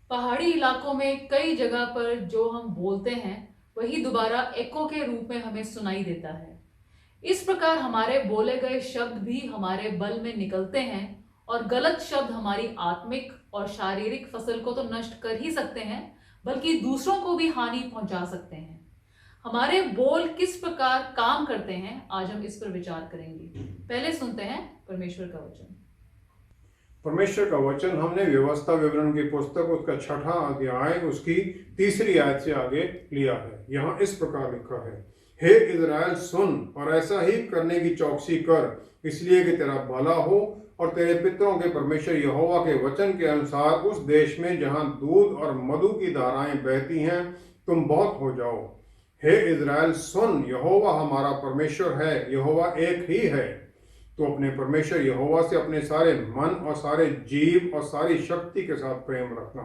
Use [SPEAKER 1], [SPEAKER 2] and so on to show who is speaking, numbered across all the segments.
[SPEAKER 1] पहाड़ी इलाकों में कई जगह पर जो हम बोलते हैं वही दोबारा एको के रूप में हमें सुनाई देता है। इस प्रकार हमारे बोले गए शब्द भी हमारे बल में निकलते हैं और गलत शब्द हमारी आत्मिक और शारीरिक फसल को तो नष्ट कर ही सकते हैं, बल्कि दूसरों को भी हानि पहुंचा सकते हैं। हमारे बोल किस प्रकार काम करते हैं, आज हम इस पर विचार करेंगे। पहले सुनते हैं परमेश्वर का वचन।
[SPEAKER 2] परमेश्वर का वचन हमने व्यवस्था विवरण की पुस्तक उसका 6वां अध्याय उसकी 3री आयत से आगे लिया है। यहाँ इस प्रकार लिखा है, हे इज़राइल सुन और ऐसा ही करने की चौकसी कर, इसलिए कि तेरा भला हो और तेरे पितरों के परमेश्वर यहोवा के वचन के अनुसार उस देश में जहाँ दूध और मधु की धाराएं बहती हैं तुम बहुत हो जाओ। हे इज़राइल सुन, यहोवा हमारा परमेश्वर है, यहोवा एक ही है। तो अपने परमेश्वर यहोवा से अपने सारे मन और सारे जीव और सारी शक्ति के साथ प्रेम रखना।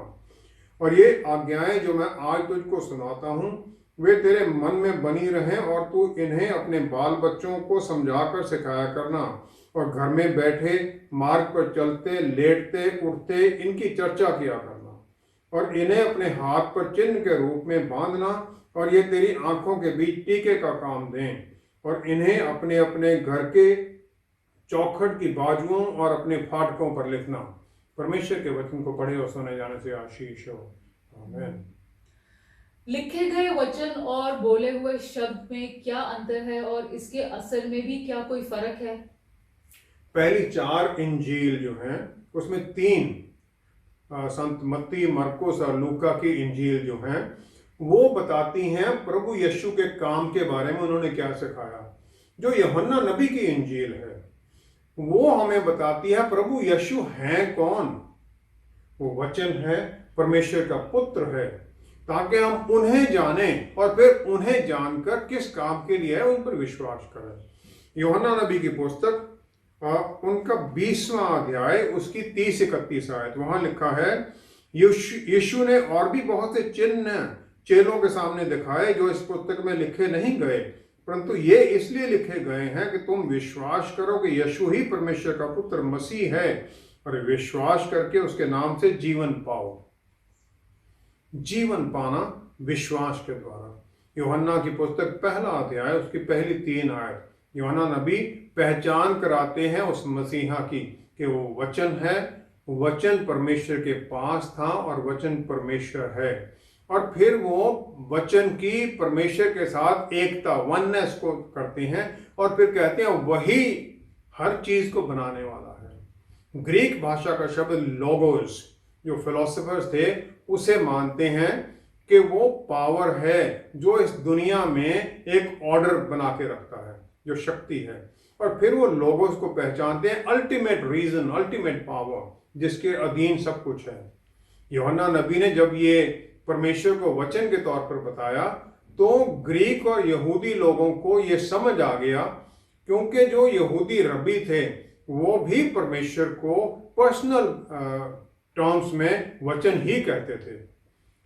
[SPEAKER 2] और ये आज्ञाएं जो मैं आज तुझको सुनाता हूँ वे तेरे मन में बनी रहें और तू इन्हें अपने बाल बच्चों को समझाकर सिखाया करना और घर में बैठे, मार्ग पर चलते, लेटते, उठते इनकी चर्चा किया करना और इन्हें अपने हाथ पर चिन्ह के रूप में बांधना और ये तेरी आंखों के बीच टीके का काम दें और इन्हें अपने अपने घर के चौखट की बाजुओं और अपने फाटकों पर लिखना। परमेश्वर के वचन को पढ़े और सुने जाने से आशीष हो। आमीन।
[SPEAKER 1] लिखे गए वचन और बोले हुए शब्द में क्या अंतर है और इसके असर में भी क्या कोई फर्क है?
[SPEAKER 2] पहली 4 इंजील जो हैं उसमें 3 संत मत्ती, मरकुस और लूका की इंजील जो हैं वो बताती हैं प्रभु यीशु के काम के बारे में उन्होंने क्या सिखाया। जो यूहन्ना नबी की इंजील है वो हमें बताती है प्रभु यीशु हैं कौन। वो वचन है, परमेश्वर का पुत्र है, ताकि हम उन्हें जानें और फिर उन्हें जानकर किस काम के लिए है उन पर विश्वास करें। यूहन्ना नबी की पुस्तक उनका 20वां अध्याय उसकी 30-31 आयत, वहां लिखा है, यीशु ने और भी बहुत से चिन्ह चेलों के सामने दिखाए जो इस पुस्तक में लिखे नहीं गए, परंतु ये इसलिए लिखे गए हैं कि तुम विश्वास करो कि यीशु ही परमेश्वर का पुत्र मसीह है और विश्वास करके उसके नाम से जीवन पाओ। जीवन पाना विश्वास के द्वारा। यूहन्ना की पुस्तक 1 अध्याय उसकी पहली 3 आयत, यूहन्ना नबी पहचान कराते हैं उस मसीहा की कि वो वचन है, वचन परमेश्वर के पास था और वचन परमेश्वर है। और फिर वो वचन की परमेश्वर के साथ एकता, वननेस को करते हैं और फिर कहते हैं वही हर चीज को बनाने वाला है। ग्रीक भाषा का शब्द लोगोस, जो फिलोसोफर्स थे उसे मानते हैं कि वो पावर है जो इस दुनिया में एक ऑर्डर बना के रखता है, जो शक्ति है। और फिर वो लोगोस को पहचानते हैं अल्टीमेट रीजन, अल्टीमेट पावर, जिसके अधीन सब कुछ है। यूहन्ना नबी ने जब ये परमेश्वर को वचन के तौर पर बताया तो ग्रीक और यहूदी लोगों को ये समझ आ गया, क्योंकि जो यहूदी रबी थे वो भी परमेश्वर को पर्सनल टर्म्स में वचन ही कहते थे।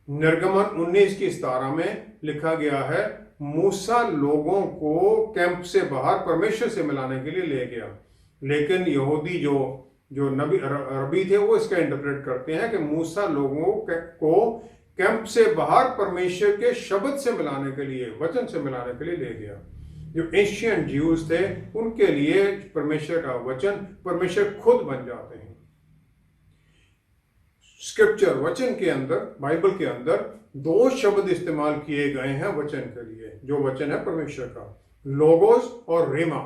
[SPEAKER 2] निर्गमन 19:17 में लिखा गया है, मूसा लोगों को कैंप से बाहर परमेश्वर से मिलाने के लिए ले गया, लेकिन यहूदी जो नबी रबी थे वो इसका इंटरप्रेट करते हैं कि मूसा लोगों को कैंप से बाहर परमेश्वर के शब्द से मिलाने के लिए, वचन से मिलाने के लिए ले गया। जो एशियन ज्यूज थे उनके लिए परमेश्वर का वचन परमेश्वर खुद बन जाते हैं। स्क्रिप्चर, वचन के अंदर, बाइबल के अंदर 2 शब्द इस्तेमाल किए गए हैं वचन के लिए, जो वचन है परमेश्वर का, लोगोस और रेमा।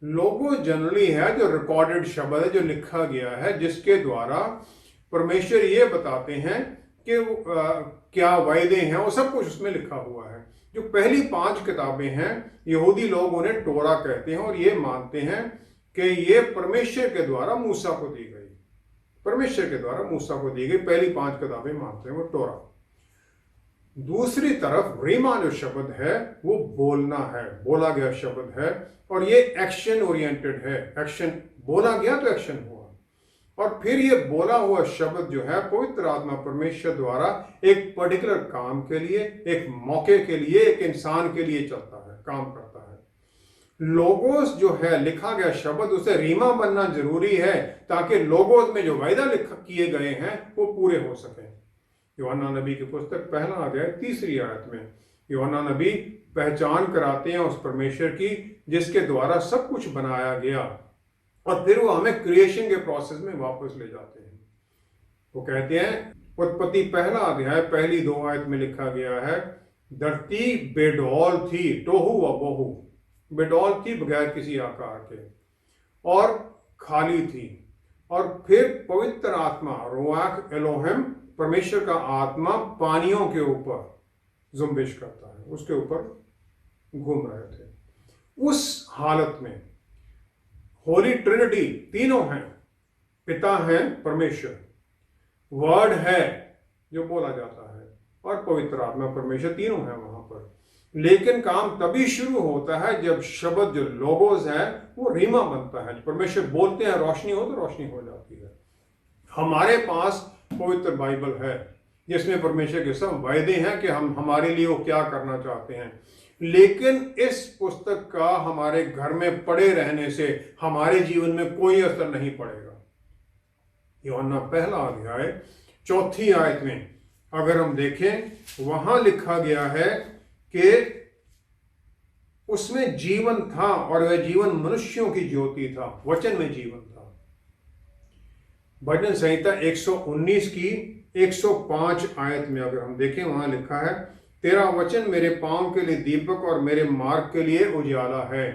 [SPEAKER 2] लोगोस जनरली है जो रिकॉर्डेड शब्द है, जो लिखा गया है, जिसके द्वारा परमेश्वर ये बताते हैं कि क्या वायदे हैं, वो सब कुछ उसमें लिखा हुआ है। जो पहली 5 किताबें हैं यहूदी लोग उन्हें टोरा कहते हैं और ये मानते हैं कि ये परमेश्वर के द्वारा मूसा को दी गई, परमेश्वर के द्वारा मूसा को दी गई पहली 5 किताबें मानते हैं वो टोरा। दूसरी तरफ रीमा जो शब्द है वो बोलना है, बोला गया शब्द है, और ये एक्शन ओरिएंटेड है। एक्शन, बोला गया तो एक्शन हुआ। और फिर ये बोला हुआ शब्द जो है पवित्र आत्मा परमेश्वर द्वारा एक पर्टिकुलर काम के लिए, एक मौके के लिए, एक इंसान के लिए चलता है, काम करता है। लोगोस जो है लिखा गया शब्द, उसे रीमा बनना जरूरी है ताकि लोगोस में जो वायदा किए गए हैं वो पूरे हो सकें। यूहन्ना नबी की पुस्तक पहला अध्याय 3 आयत में यूहन्ना नबी पहचान कराते हैं उस परमेश्वर की जिसके द्वारा सब कुछ बनाया गया, और फिर वो हमें क्रिएशन के प्रोसेस में वापस ले जाते हैं। वो कहते हैं, उत्पत्ति पहला अध्याय पहली 2 आयत में लिखा गया है, धरती बेडौल थी, टोहू व बोहू, बेडौल थी बगैर किसी आकार के और खाली थी। और फिर पवित्र आत्मा रुआख एलोहिम, परमेश्वर का आत्मा पानियों के ऊपर जुम्बिश करता है, उसके ऊपर घूम रहे थे। उस हालत में होली ट्रिनिटी तीनों हैं, पिता है परमेश्वर, वर्ड है जो बोला जाता है, और पवित्र आत्मा परमेश्वर, तीनों हैं वहां पर। लेकिन काम तभी शुरू होता है जब शब्द जो लोगोस है वो रीमा बनता है। परमेश्वर बोलते हैं रोशनी हो तो रोशनी हो जाती है। हमारे पास पवित्र बाइबल है जिसमें परमेश्वर के सब वायदे हैं कि हम हमारे लिए वो क्या करना चाहते हैं, लेकिन इस पुस्तक का हमारे घर में पड़े रहने से हमारे जीवन में कोई असर नहीं पड़ेगा। यूहन्ना पहला अध्याय 4 आयत में अगर हम देखें, वहां लिखा गया है कि उसमें जीवन था और वह जीवन मनुष्यों की ज्योति था, वचन में जीवन था। भजन संहिता 119 की 105 आयत में अगर हम देखें, वहां लिखा है, तेरा वचन मेरे पांव के लिए दीपक और मेरे मार्ग के लिए उजाला है।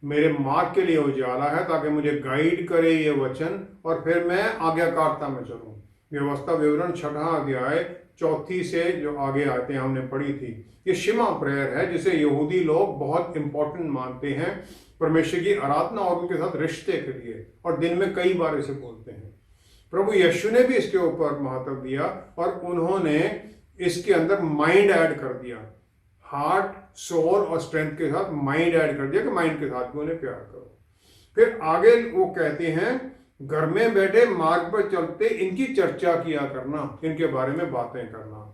[SPEAKER 2] मेरे मार्ग के लिए उजाला है ताकि मुझे गाइड करे ये वचन और फिर मैं आज्ञाकारिता में चलूं। व्यवस्था विवरण 6 अध्याय 4 से जो आगे आते हैं हमने पढ़ी थी। ये शिमा प्रेयर है जिसे यहूदी लोग बहुत इंपॉर्टेंट मानते हैं परमेश्वर की आराधना और उनके साथ रिश्ते के लिए, और दिन में कई बार इसे बोलते हैं। प्रभु यीशु ने भी इसके ऊपर महत्व दिया और उन्होंने इसके अंदर माइंड ऐड कर दिया, हार्ट, सोल और स्ट्रेंथ के साथ माइंड ऐड कर दिया कि माइंड के साथ भी उन्हें प्यार करो। फिर आगे वो कहते हैं, घर में बैठे मार्ग पर चलते इनकी चर्चा किया करना, इनके बारे में बातें करना।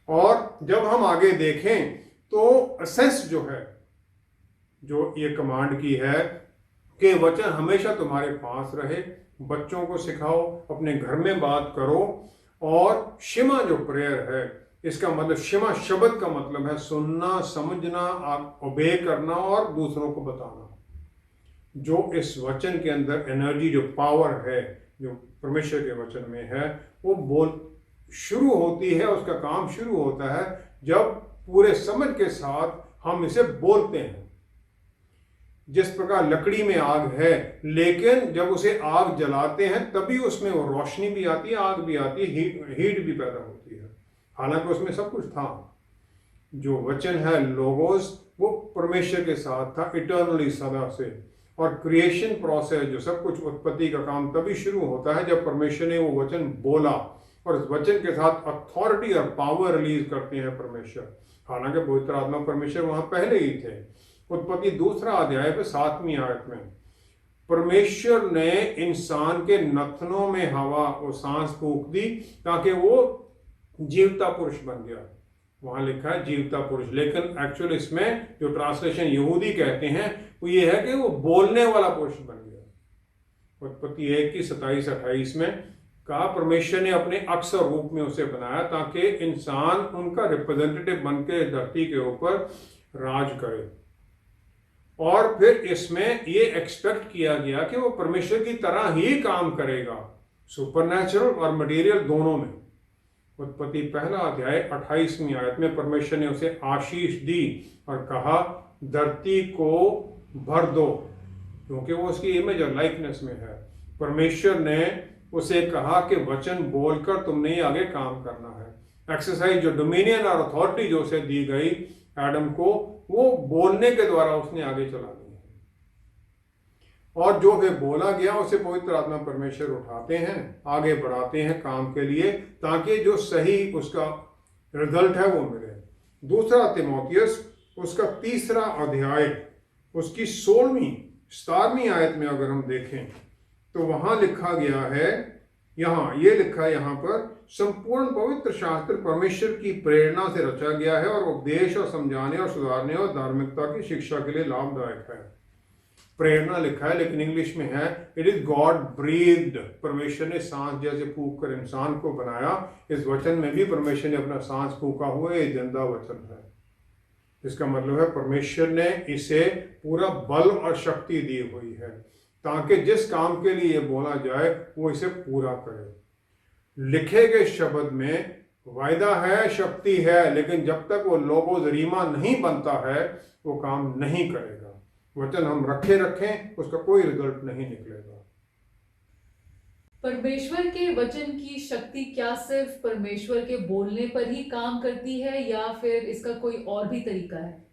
[SPEAKER 2] और जब हम आगे देखें तो एसेंस जो है, जो ये कमांड की है कि वचन हमेशा तुम्हारे पास रहे, बच्चों को सिखाओ, अपने घर में बात करो। और शिमा जो प्रेयर है, इसका मतलब शिमा शब्द का मतलब है सुनना, समझना, ओबे करना और दूसरों को बताना। जो इस वचन के अंदर एनर्जी, जो पावर है जो परमेश्वर के वचन में है, वो बोल शुरू होती है, उसका काम शुरू होता है जब पूरे समझ के साथ हम इसे बोलते हैं। जिस प्रकार लकड़ी में आग है, लेकिन जब उसे आग जलाते हैं तभी उसमें वो रोशनी भी आती है, आग भी आती है, हीट भी पैदा होती है, हालांकि उसमें सब कुछ था। जो वचन है लोगोस, वो परमेश्वर के साथ था इटर्नली, सदा से। और क्रिएशन प्रोसेस, जो सब कुछ उत्पत्ति का काम तभी शुरू होता है जब परमेश्वर ने वो वचन बोला, और इस वचन के साथ अथॉरिटी और पावर रिलीज करते हैं परमेश्वर। हालांकि पवित्र आत्मा परमेश्वर वहां पहले ही थे। उत्पत्ति 2 अध्याय पे 7वीं आयत में परमेश्वर ने इंसान के नथनों में हवा और सांस फूंक दी ताकि वो जीवता पुरुष बन गया। वहां लिखा है जीवता पुरुष, लेकिन एक्चुअल इसमें जो ट्रांसलेशन यहूदी कहते हैं वो ये है कि वो बोलने वाला पुरुष बन गया। उत्पत्ति 1 की 27-28 में कहा, परमेश्वर ने अपने अक्सर रूप में उसे बनाया ताकि इंसान उनका रिप्रेजेंटेटिव बन के धरती के ऊपर राज करे। और फिर इसमें ये एक्सपेक्ट किया गया कि वो परमेश्वर की तरह ही काम करेगा, सुपरनैचुरल और मटेरियल दोनों में। उत्पत्ति 1 अध्याय 28वीं आयत में परमेश्वर ने उसे आशीष दी और कहा, धरती को भर दो, क्योंकि वो उसकी इमेज और लाइकनेस में है। परमेश्वर ने उसे कहा कि वचन बोलकर तुमने ही आगे काम करना है। एक्सरसाइज, जो डोमिनियन और अथॉरिटी जो उसे दी गई एडम को, वो बोलने के द्वारा उसने आगे चलानी है। और जो भी बोला गया उसे पवित्र आत्मा परमेश्वर उठाते हैं, आगे बढ़ाते हैं काम के लिए, ताकि जो सही उसका रिजल्ट है वो मिले। 2 तीमुथियुस उसका 3 अध्याय उसकी 16वीं 17वीं आयत में अगर हम देखें तो वहां लिखा गया है, ये लिखा है यहाँ पर, संपूर्ण पवित्र शास्त्र परमेश्वर की प्रेरणा से रचा गया है और उपदेश और समझाने और सुधारने और धार्मिकता की शिक्षा के लिए लाभदायक है। प्रेरणा लिखा है, लेकिन इंग्लिश में है इट इज गॉड ब्रीथ्ड। परमेश्वर ने सांस जैसे फूंक कर इंसान को बनाया, इस वचन में भी परमेश्वर ने अपना सांस फूंका हुआ, ये जिंदा वचन है। इसका मतलब है परमेश्वर ने इसे पूरा बल और शक्ति दी हुई है ताकि जिस काम के लिए बोला जाए वो इसे पूरा करे। लिखे गए शब्द में वायदा है, शक्ति है, लेकिन जब तक वो लोगो जरीमा नहीं बनता है वो काम नहीं करेगा। वचन हम रखें उसका कोई रिजल्ट नहीं निकलेगा।
[SPEAKER 1] परमेश्वर के वचन की शक्ति क्या सिर्फ परमेश्वर के बोलने पर ही काम करती है या फिर इसका कोई और भी तरीका है?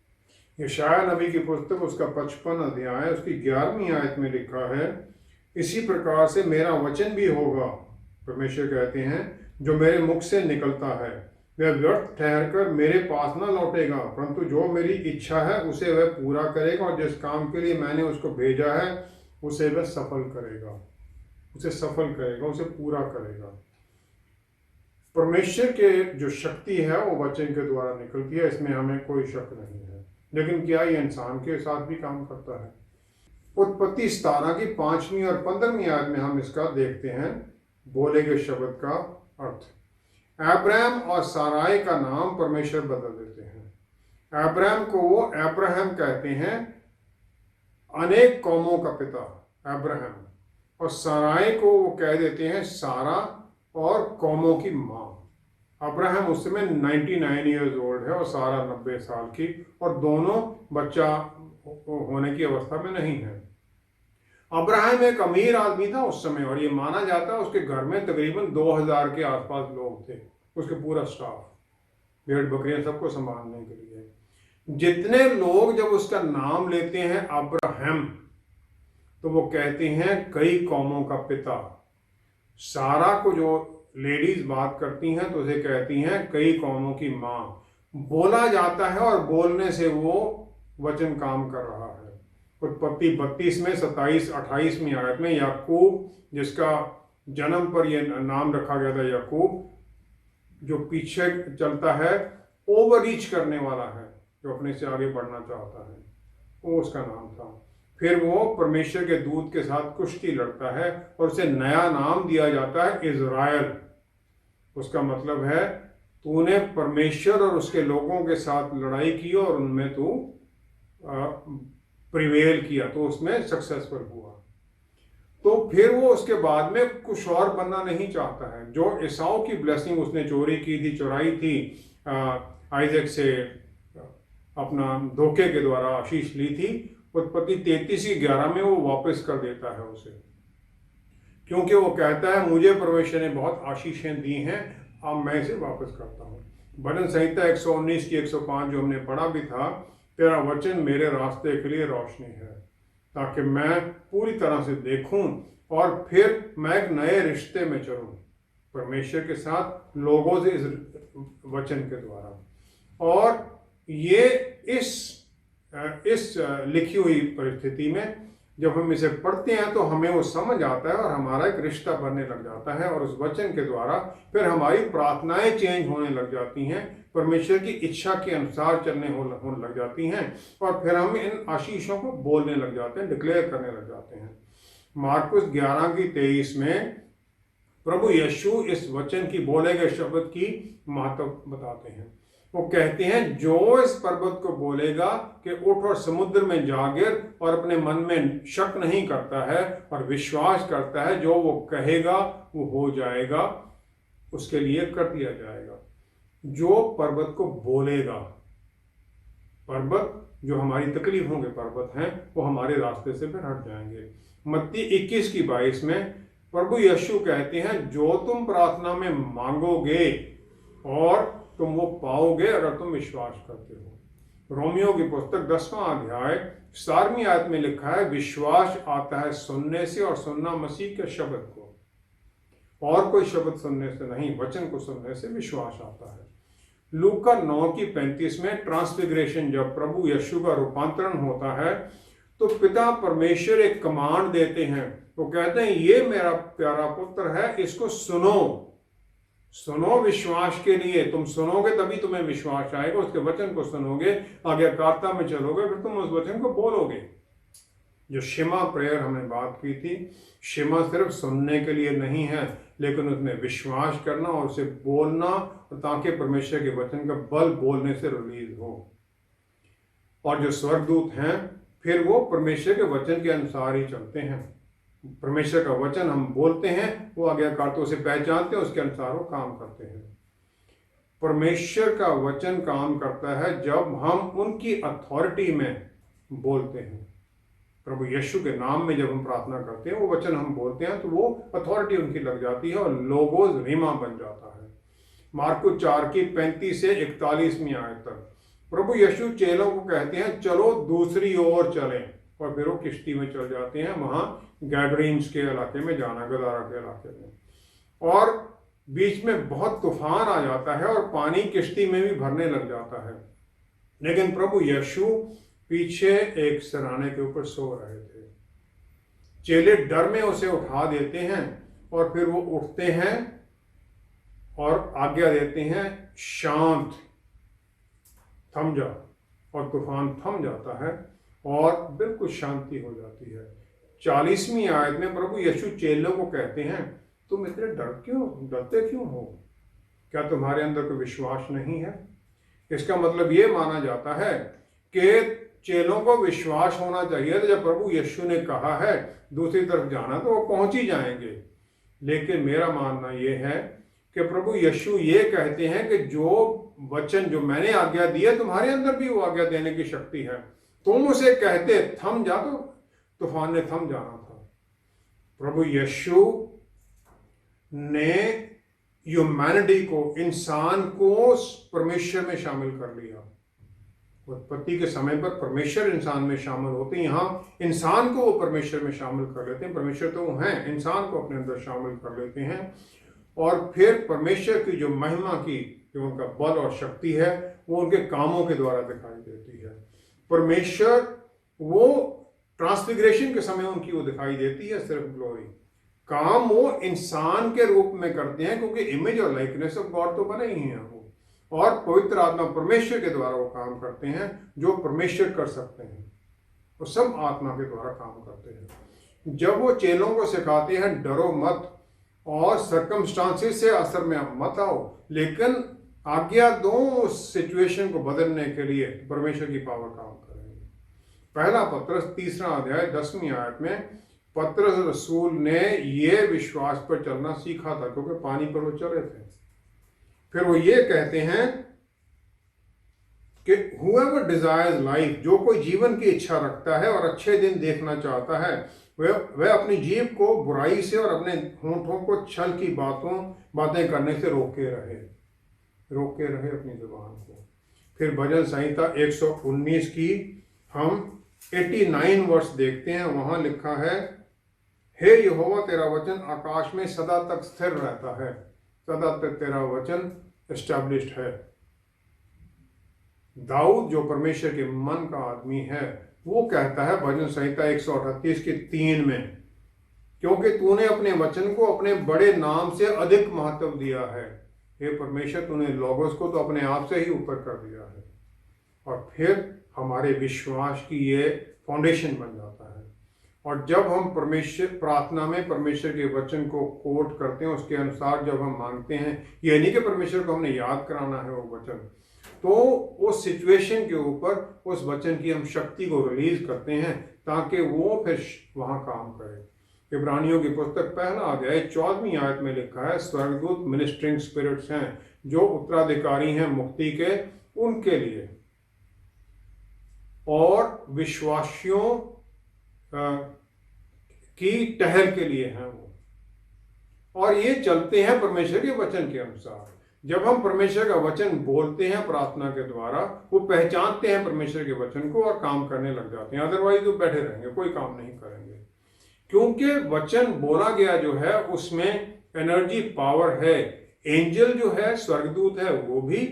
[SPEAKER 2] यशाया नबी की पुस्तक उसका 55 अध्याय उसकी 11वीं आयत में लिखा है, इसी प्रकार से मेरा वचन भी होगा, परमेश्वर कहते हैं, जो मेरे मुख से निकलता है वह व्यर्थ ठहरकर मेरे पास न लौटेगा, परंतु जो मेरी इच्छा है उसे वह पूरा करेगा, और जिस काम के लिए मैंने उसको भेजा है उसे वह सफल करेगा, उसे पूरा करेगा। परमेश्वर के जो शक्ति है वो वचन के द्वारा निकलती है, इसमें हमें कोई शक नहीं है। लेकिन क्या ये इंसान के साथ भी काम करता है? उत्पत्ति 17 की 5वीं और 15वीं आयत में हम इसका देखते हैं बोले गए शब्द का अर्थ। अब्राहम और साराई का नाम परमेश्वर बदल देते हैं। अब्राहम को वो अब्राहम कहते हैं, अनेक कौमों का पिता अब्राहम, और साराई को वो कह देते हैं सारा और कौमों की माँ। अब्राहम उस समय 99 ईयर्स ओल्ड है और सारा 90 साल की, और दोनों बच्चा होने की अवस्था में नहीं है। अब्राहम एक अमीर आदमी था उस समय, और ये माना जाता है उसके घर में तकरीबन 2000 के आसपास लोग थे, उसके पूरा स्टाफ, भेड़ बकरियां सबको संभालने के लिए। जितने लोग जब उसका नाम लेते हैं अब्राहम, तो वो कहते हैं कई कौमों का पिता। सारा को जो लेडीज बात करती हैं तो उसे कहती हैं कई कौमों की माँ। बोला जाता है और बोलने से वो वचन काम कर रहा है। उत्पत्ति 32 में 27-28वीं आयत में याकूब, जिसका जन्म पर यह नाम रखा गया था याकूब, जो पीछे चलता है, ओवर रीच करने वाला है, जो अपने से आगे बढ़ना चाहता है, वो उसका नाम था। फिर वो परमेश्वर के दूत के साथ कुश्ती लड़ता है और उसे नया नाम दिया जाता है इज़राइल। उसका मतलब है तूने परमेश्वर और उसके लोगों के साथ लड़ाई की और उनमें तू प्रिवेल किया, तो उसमें सक्सेसफुल हुआ। तो फिर वो उसके बाद में कुछ और बनना नहीं चाहता है। जो एसाऊ की ब्लेसिंग उसने चोरी की थी, चुराई थी, आइजैक से अपना धोखे के द्वारा आशीष ली थी, उत्पत्ति 33:11 में वो वापस कर देता है उसे, क्योंकि वो कहता है मुझे परमेश्वर ने बहुत आशीषें दी हैं, अब मैं इसे वापस करता हूँ। भजन संहिता 119 की 105 जो हमने पढ़ा भी था, तेरा वचन मेरे रास्ते के लिए रोशनी है, ताकि मैं पूरी तरह से देखूं और फिर मैं एक नए रिश्ते में चलूं परमेश्वर के साथ, लोगों से, इस वचन के द्वारा। और ये इस लिखी हुई परिस्थिति में जब हम इसे पढ़ते हैं तो हमें वो समझ आता है और हमारा एक रिश्ता बनने लग जाता है, और उस वचन के द्वारा फिर हमारी प्रार्थनाएं चेंज होने लग जाती हैं, परमेश्वर की इच्छा के अनुसार चलने होने लग जाती हैं, और फिर हम इन आशीषों को बोलने लग जाते हैं, डिक्लेयर करने लग जाते हैं। मार्कुस 11:23 में प्रभु यीशु इस वचन की बोले गए शब्द की महत्व बताते हैं। वो कहते हैं जो इस पर्वत को बोलेगा कि उठ और समुद्र में जा गिर, और अपने मन में शक नहीं करता है और विश्वास करता है, जो वो कहेगा वो हो जाएगा, उसके लिए कर दिया जाएगा। जो पर्वत को बोलेगा, पर्वत जो हमारी तकलीफों के पर्वत हैं वो हमारे रास्ते से फिर हट जाएंगे। मत्ती 21:22 में प्रभु यीशु कहते हैं जो तुम प्रार्थना में मांगोगे और तुम वो पाओगे अगर तुम विश्वास करते हो। रोमियो की पुस्तक 10वां अध्याय 7वीं आयत में लिखा है, विश्वास आता है सुनने से और सुनना मसीह के शब्द को, और कोई शब्द सुनने से नहीं, वचन को सुनने से विश्वास आता है। लूका 9:35 में ट्रांसफिगरेशन, जब प्रभु यीशु का रूपांतरण होता है तो पिता परमेश्वर एक कमांड देते हैं, वो कहते हैं ये मेरा प्यारा पुत्र है, इसको सुनो। सुनो विश्वास के लिए, तुम सुनोगे तभी तुम्हें विश्वास आएगा, उसके वचन को सुनोगे, आज्ञाकारिता में चलोगे, फिर तुम उस वचन को बोलोगे। जो शिमा प्रेयर हमने बात की थी, शिमा सिर्फ सुनने के लिए नहीं है, लेकिन उसमें विश्वास करना और उसे बोलना, ताकि परमेश्वर के वचन का बल बोलने से रिलीज हो। और जो स्वर्गदूत हैं फिर वो परमेश्वर के वचन के अनुसार ही चलते हैं। परमेश्वर का वचन हम बोलते हैं, वो आज्ञाकारिता से पहचानते हैं, उसके अनुसार वो काम करते हैं। परमेश्वर का वचन काम करता है जब हम उनकी अथॉरिटी में बोलते हैं। प्रभु यीशु के नाम में जब हम प्रार्थना करते हैं, वो वचन हम बोलते हैं, तो वो अथॉरिटी उनकी लग जाती है और लोगोस रीमा बन जाता है। मार्कुस 4 की 35 से 41वीं आयत तक प्रभु यीशु चेलों को कहते हैं, चलो दूसरी ओर चलें, और फिर वो किश्ती में चल जाते हैं, वहां गैडरीन्स के इलाके में जाना, गदारा के इलाके में। और बीच में बहुत तूफान आ जाता है और पानी किश्ती में भी भरने लग जाता है, लेकिन प्रभु यीशु पीछे एक सिरहाने के ऊपर सो रहे थे। चेले डर में उसे उठा देते हैं और फिर वो उठते हैं और आज्ञा देते हैं, शांत, थम जा, और तूफान थम जाता है और बिल्कुल शांति हो जाती है। 40वीं आयत में प्रभु यीशु चेलों को कहते हैं, तुम इतने डरते क्यों हो? क्या तुम्हारे अंदर कोई विश्वास नहीं है? इसका मतलब ये माना जाता है कि चेलों को विश्वास होना चाहिए, तो जब प्रभु यीशु ने कहा है दूसरी तरफ जाना, तो वो पहुंच ही जाएंगे। लेकिन मेरा मानना यह है कि प्रभु यीशु ये कहते हैं कि जो वचन जो मैंने आज्ञा दी है, तुम्हारे अंदर भी वो आज्ञा देने की शक्ति है। तुम उसे कहते थम जा, तो तूफान ने थम जाना था। प्रभु यीशु ने ह्यूमैनिटी को, इंसान को परमेश्वर में शामिल कर लिया। उत्पत्ति के समय पर परमेश्वर इंसान में शामिल होते हैं, यहाँ इंसान को वो परमेश्वर में शामिल कर लेते हैं। परमेश्वर तो वो हैं, इंसान को अपने अंदर शामिल कर लेते हैं, और फिर परमेश्वर की जो महिमा की, जो उनका बल और शक्ति है, वो उनके कामों के द्वारा दिखाई देती है। परमेश्वर वो ट्रांसफिगरेशन के समय उनकी वो दिखाई देती है, सिर्फ ग्लोरी। काम वो इंसान के रूप में करते हैं, क्योंकि इमेज और लाइकनेस ऑफ गॉड तो बने ही हैं वो, और पवित्र आत्मा परमेश्वर के द्वारा वो काम करते हैं, जो परमेश्वर कर सकते हैं। वो सब आत्मा के द्वारा काम करते हैं। जब वो चेलों को सिखाते हैं, डरो मत और सर्कमस्टांसेस से असर में मत आओ, लेकिन आज्ञा दो उस सिचुएशन को बदलने के लिए, परमेश्वर की पावर काम करेंगे। पहला पत्रस 3 अध्याय 10वीं आयत में पत्रस रसूल ने ये विश्वास पर चलना सीखा था, क्योंकि पानी पर वो चले थे। फिर वो ये कहते हैं कि whoever desires life, जो कोई जीवन की इच्छा रखता है और अच्छे दिन देखना चाहता है, वह अपनी जीभ को बुराई से और अपने होंठों को छल की बातें करने से रोके रहे अपनी जुबान को। फिर भजन संहिता 119 की हम 89 वर्ष देखते हैं। वहां लिखा है, हे यहोवा तेरा वचन आकाश में सदा तक स्थिर रहता है, सदा तक तेरा वचन एस्टैब्लिश्ड है। दाऊद जो परमेश्वर के मन का आदमी है, वो कहता है भजन संहिता 138 की 3 में, क्योंकि तूने अपने वचन को अपने बड़े नाम से अधिक महत्व दिया है। हे परमेश्वर, तूने लोगोस को तो अपने आप से ही ऊपर कर दिया है। और फिर हमारे विश्वास की ये फाउंडेशन बन जाता है। और जब हम परमेश्वर प्रार्थना में परमेश्वर के वचन को कोट करते हैं, उसके अनुसार जब हम मांगते हैं, ये नहीं कि परमेश्वर को हमने याद कराना है वो वचन, तो उस सिचुएशन के ऊपर उस वचन की हम शक्ति को रिलीज करते हैं, ताकि वो फिर वहां काम करे। इब्रानियों की पुस्तक 1 अध्याय 14वीं आयत में लिखा है, स्वर्गदूत मिनिस्ट्रिंग स्पिरिट्स हैं, जो उत्तराधिकारी हैं मुक्ति के, उनके लिए और विश्वासियों की टहल के लिए हैं वो, और ये चलते हैं परमेश्वर के वचन के अनुसार। जब हम परमेश्वर का वचन बोलते हैं प्रार्थना के द्वारा, वो पहचानते हैं परमेश्वर के वचन को और काम करने लग जाते हैं। अदरवाइज वो बैठे रहेंगे, कोई काम नहीं करेंगे, क्योंकि वचन बोला गया जो है उसमें एनर्जी, पावर है। एंजल जो है, स्वर्गदूत है, वो भी,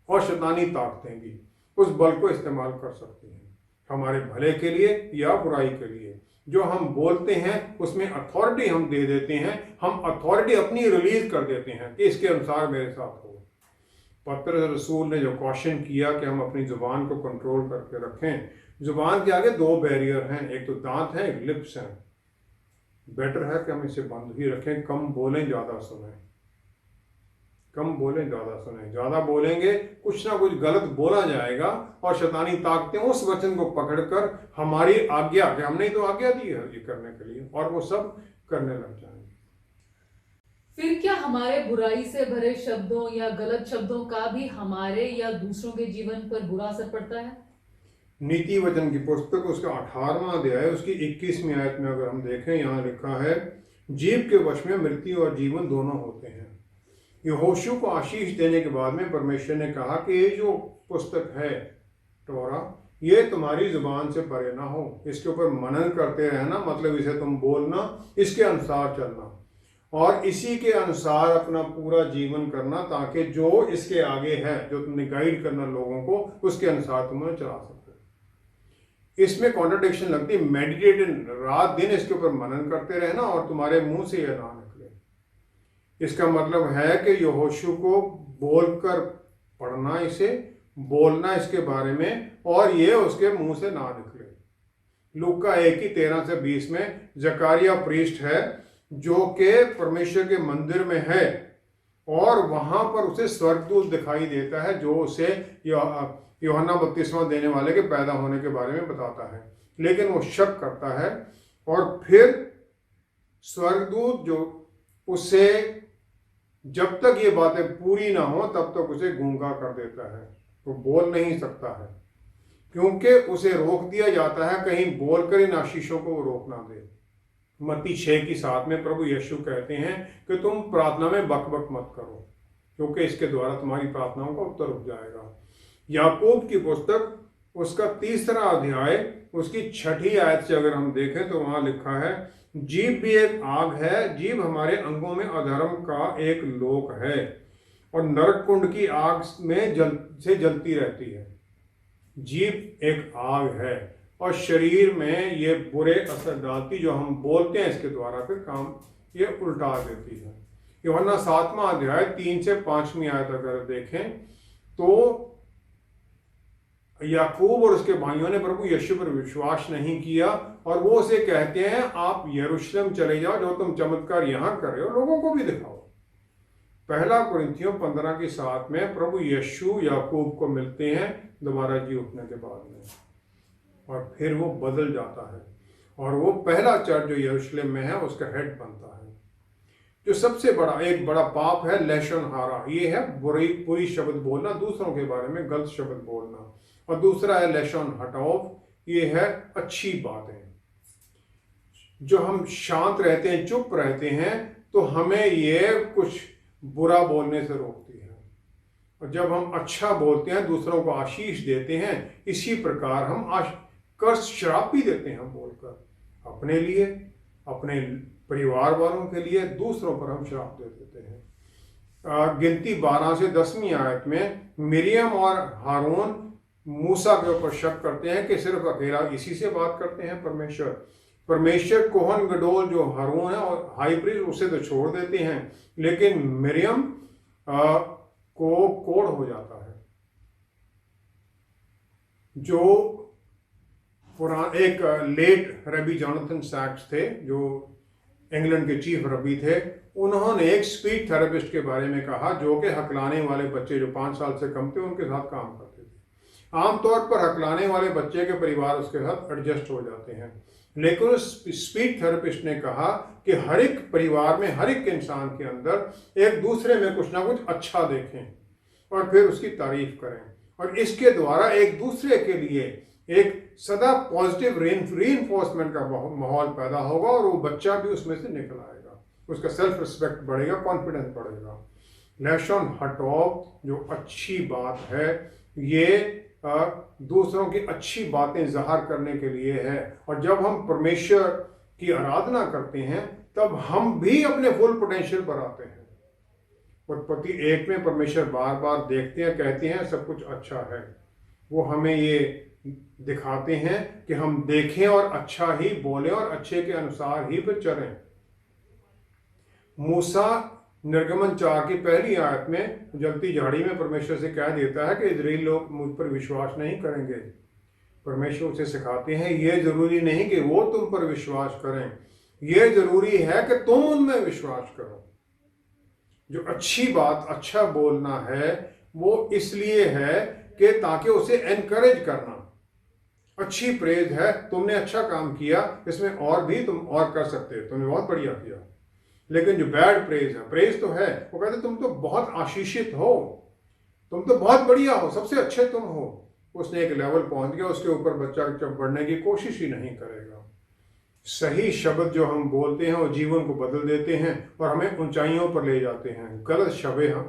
[SPEAKER 2] और शैतानी ताकतें भी उस बल को इस्तेमाल कर सकती हैं हमारे भले के लिए या बुराई के लिए। जो हम बोलते हैं उसमें अथॉरिटी हम दे देते हैं, हम अथॉरिटी अपनी रिलीज कर देते हैं कि इसके अनुसार मेरे साथ हो। पतरस रसूल ने जो क्वेश्चन किया कि हम अपनी ज़ुबान को कंट्रोल करके रखें, ज़ुबान के आगे दो बैरियर हैं, एक तो दांत है, एक लिप्स हैं। बेटर है कि हम इसे बंद ही रखें, कम बोलें ज़्यादा सुनें, कम बोलें ज़्यादा सुनें। ज़्यादा बोलेंगे कुछ ना कुछ गलत बोला जाएगा और शैतानी ताकतें उस वचन को पकड़कर हमारी आज्ञा, कि हमने ही तो आज्ञा दी है ये करने के लिए, और वो सब करने लग जाएंगे।
[SPEAKER 1] फिर क्या हमारे बुराई से भरे शब्दों या गलत शब्दों का भी हमारे या दूसरों के जीवन पर बुरा असर पड़ता है?
[SPEAKER 2] नीति वचन की पुस्तक उसका 18वां अध्याय उसकी 21वीं आयत में अगर हम देखें, यहाँ लिखा है, जीव के वश में मृत्यु और जीवन दोनों होते हैं। यहोशू को आशीष देने के बाद में परमेश्वर ने कहा कि ये जो पुस्तक है तोरा, ये तुम्हारी जुबान से परे ना हो, इसके ऊपर मनन करते रहना, मतलब इसे तुम बोलना, इसके अनुसार चलना और इसी के अनुसार अपना पूरा जीवन करना, ताकि जो इसके आगे है, जो तुमने गाइड करना लोगों को, उसके अनुसार तुम उन्हें चला सको। इसमें कॉन्ट्रडिक्शन लगती है, मेडिटेट, रात दिन इसके ऊपर मनन करते रहना और तुम्हारे मुंह से यह ना निकले। इसका मतलब है कि यहोशू को बोलकर पढ़ना, इसे बोलना इसके बारे में, और ये उसके मुंह से ना निकले। लूका 1:13-20 में जकारिया प्रीस्ट है जो कि परमेश्वर के मंदिर में है, और वहां पर उसे स्वर्गदूत दिखाई देता है जो उसे यूहन्ना बपतिस्मा देने वाले के पैदा होने के बारे में बताता है। लेकिन वो शक करता है और फिर स्वर्गदूत जो उसे, जब तक ये बातें पूरी ना हो तब तक उसे गूंगा कर देता है, वो बोल नहीं सकता है, क्योंकि उसे रोक दिया जाता है कहीं बोलकर इन आशीषों को रोक ना दे। मत्ती 6:7 में प्रभु यीशु कहते हैं कि तुम प्रार्थना में बक मत करो, क्योंकि इसके द्वारा तुम्हारी प्रार्थनाओं का उत्तर रुक जाएगा। याकूब की पुस्तक उसका 3रा अध्याय उसकी 6ठी आयत से अगर हम देखें तो वहां लिखा है, जीभ भी एक आग है, जीभ हमारे अंगों में अधर्म का एक लोक है और नरक कुंड की आग में जलती रहती है। जीभ एक आग है और शरीर में ये बुरे असर डालती, जो हम बोलते हैं इसके द्वारा फिर काम ये उल्टा देती है। यूहन्ना 7वां अध्याय 3 से 5वीं आयत अगर देखें तो याकूब और उसके भाइयों ने प्रभु यीशु पर विश्वास नहीं किया और वो उसे कहते हैं, आप यरूशलेम चले जाओ, जो तुम चमत्कार यहां कर रहे हो लोगों को भी दिखाओ। 1 कुरिन्थियों 15:7 में प्रभु यीशु याकूब को मिलते हैं दोबारा जी उठने के बाद में, और फिर वो बदल जाता है और वो पहला चर्च जो यरूशलेम में है उसका हेड बनता है। जो सबसे बड़ा एक बड़ा पाप है लहशन हारा, ये है बुरी शब्द बोलना, दूसरों के बारे में गलत शब्द बोलना, और दूसरा है लहशन हटाओ, ये है अच्छी बातें। जो हम शांत रहते हैं, चुप रहते हैं, तो हमें ये कुछ बुरा बोलने से रोकती है, और जब हम अच्छा बोलते हैं, दूसरों को आशीष देते हैं, इसी प्रकार हम कर्ज श्राप भी देते हैं बोलकर, अपने लिए, अपने परिवार वालों के लिए, दूसरों पर हम श्राप दे देते हैं। गिनती 12 से 10वीं आयत में मिरियम और हारून मूसा के ऊपर शक करते हैं कि सिर्फ अकेला इसी से बात करते हैं परमेश्वर कोहन गडोल जो हारून है और हाई प्रीस्ट, उसे तो छोड़ देते हैं, लेकिन मिरियम को कोड़ हो जाता है। जो एक लेट रबी जॉनथन सैक्स थे, जो इंग्लैंड के चीफ रबी थे, उन्होंने एक स्पीच थेरेपिस्ट के बारे में कहा जो कि हकलाने वाले बच्चे जो 5 साल से कम थे उनके साथ काम करते थे। आमतौर पर हकलाने वाले बच्चे के परिवार उसके साथ एडजस्ट हो जाते हैं, लेकिन उस स्पीच थेरेपिस्ट ने कहा कि हर एक परिवार में, हर एक इंसान के अंदर एक दूसरे में कुछ ना कुछ अच्छा देखें और फिर उसकी तारीफ करें, और इसके द्वारा एक दूसरे के लिए एक सदा पॉजिटिव रीइंफोर्समेंट का माहौल पैदा होगा और वो बच्चा भी उसमें से निकल आएगा, उसका सेल्फ रिस्पेक्ट बढ़ेगा, कॉन्फिडेंस बढ़ेगा। लहशन हटाओ जो अच्छी बात है, ये दूसरों की अच्छी बातें ज़ाहिर करने के लिए है, और जब हम परमेश्वर की आराधना करते हैं तब हम भी अपने फुल पोटेंशियल पर आते हैं। उत्पत्ति 1 में परमेश्वर बार बार देखते हैं, कहते हैं सब कुछ अच्छा है, वो हमें ये दिखाते हैं कि हम देखें और अच्छा ही बोलें और अच्छे के अनुसार ही फिर चलें। मूसा निर्गमन 4 की पहली आयत में जलती झाड़ी में परमेश्वर से कह देता है कि इजराइली लोग मुझ पर विश्वास नहीं करेंगे। परमेश्वर उसे सिखाते हैं ये जरूरी नहीं कि वो तुम पर विश्वास करें, ये जरूरी है कि तुम उनमें विश्वास करो। जो अच्छी बात, अच्छा बोलना है वो इसलिए है कि ताकि उसे एनकरेज करना। अच्छी प्रेज है, तुमने अच्छा काम किया, इसमें और भी तुम और कर सकते हो, तुमने बहुत बढ़िया किया। लेकिन जो बैड प्रेज है, प्रेज तो है, वो कहते तुम तो बहुत आशीषित हो, तुम तो बहुत बढ़िया हो, सबसे अच्छे तुम हो। उसने एक लेवल पहुंच गया, उसके ऊपर बच्चा जब बढ़ने की कोशिश ही नहीं करेगा। सही शब्द जो हम बोलते हैं वो जीवन को बदल देते हैं और हमें ऊंचाइयों पर ले जाते हैं। गलत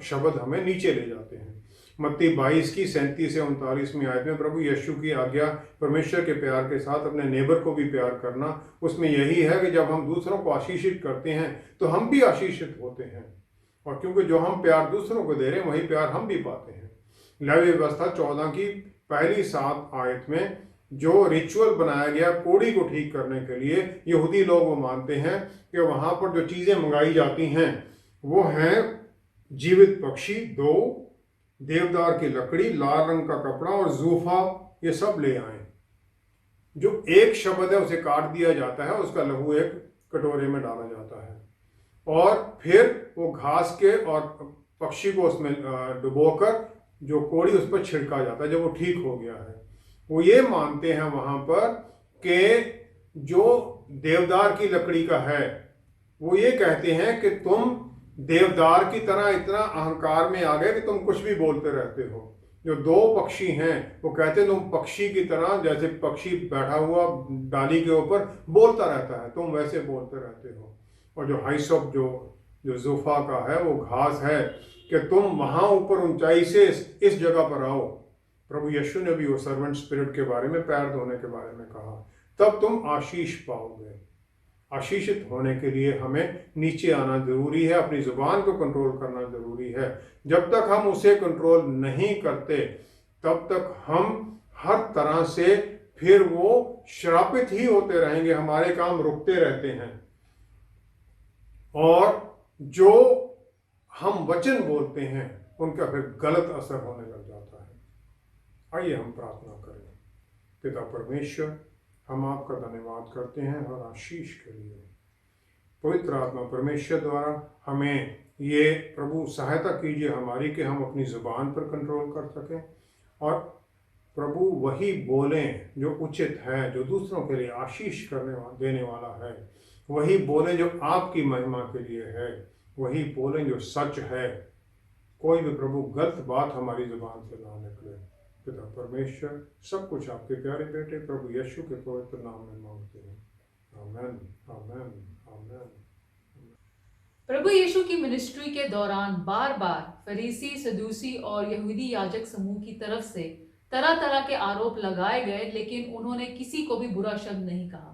[SPEAKER 2] शब्द हमें नीचे ले जाते हैं। मत्ती 22 की 37 से 39 आयत में प्रभु यीशु की आज्ञा परमेश्वर के प्यार के साथ अपने नेबर को भी प्यार करना, उसमें यही है कि जब हम दूसरों को आशीषित करते हैं तो हम भी आशीषित होते हैं। और क्योंकि जो हम प्यार दूसरों को दे रहे हैं वही प्यार हम भी पाते हैं। लेवी व्यवस्था 14 की पहली 7 आयत में जो रिचुअल बनाया गया कोड़ी को ठीक करने के लिए, यहूदी लोग वो मानते हैं कि वहां पर जो चीजें मंगाई जाती हैं वो हैं जीवित पक्षी 2, देवदार की लकड़ी, लाल रंग का कपड़ा और जूफा, ये सब ले आए। जो एक शब्द है उसे काट दिया जाता है, उसका लहू एक कटोरे में डाला जाता है और फिर वो घास के और पक्षी को उसमें डुबोकर जो कोड़ी उस पर छिड़का जाता है। जब वो ठीक हो गया है, वो ये मानते हैं वहां पर कि जो देवदार की लकड़ी का है, वो ये कहते हैं कि तुम देवदार की तरह इतना अहंकार में आ गए कि तुम कुछ भी बोलते रहते हो। जो 2 पक्षी हैं वो कहते हैं तुम पक्षी की तरह, जैसे पक्षी बैठा हुआ डाली के ऊपर बोलता रहता है, तुम वैसे बोलते रहते हो। और जो हाइसोप जो जूफा का है वो घास है कि तुम वहां ऊपर ऊंचाई से इस जगह पर आओ। प्रभु यीशु ने भी वो सर्वेंट स्पिरिट के बारे में, पैर धोने के बारे में कहा, तब तुम आशीष पाओगे। आशीषित होने के लिए हमें नीचे आना जरूरी है, अपनी जुबान को कंट्रोल करना जरूरी है। जब तक हम उसे कंट्रोल नहीं करते तब तक हम हर तरह से फिर वो श्रापित ही होते रहेंगे, हमारे काम रुकते रहते हैं और जो हम वचन बोलते हैं उनका फिर गलत असर होने लग जाता है। आइए हम प्रार्थना करें। पिता परमेश्वर, हम आपका धन्यवाद करते हैं और आशीष के लिए। पवित्र आत्मा परमेश्वर द्वारा हमें ये प्रभु सहायता कीजिए हमारी कि हम अपनी जुबान पर कंट्रोल कर सकें और प्रभु वही बोलें जो उचित है, जो दूसरों के लिए आशीष देने वाला है। वही बोलें जो आपकी महिमा के लिए है, वही बोलें जो सच है। कोई भी प्रभु गलत बात हमारी जुबान से ना निकले। पिता परमेश्वर, सब कुछ आपके प्यारे बेटे प्रभु यीशु के पवित्र नाम में मांगते हैं। आमेन, आमेन, आमेन।
[SPEAKER 1] प्रभु यीशु की मिनिस्ट्री के दौरान बार बार फरीसी, सदूसी और यहूदी याजक समूह की तरफ से तरह तरह के आरोप लगाए गए, लेकिन उन्होंने किसी को भी बुरा शब्द नहीं कहा।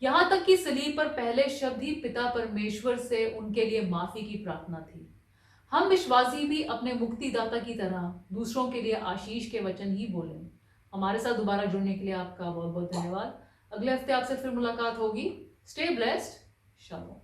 [SPEAKER 1] यहाँ तक कि सलीब पर पहले शब्द ही पिता परमेश्वर से उनके लिए माफी की प्रार्थना थी। हम विश्वासी भी अपने मुक्तिदाता की तरह दूसरों के लिए आशीष के वचन ही बोलें। हमारे साथ दोबारा जुड़ने के लिए आपका बहुत बहुत धन्यवाद। अगले हफ्ते आपसे फिर मुलाकात होगी। Stay blessed. शालोम।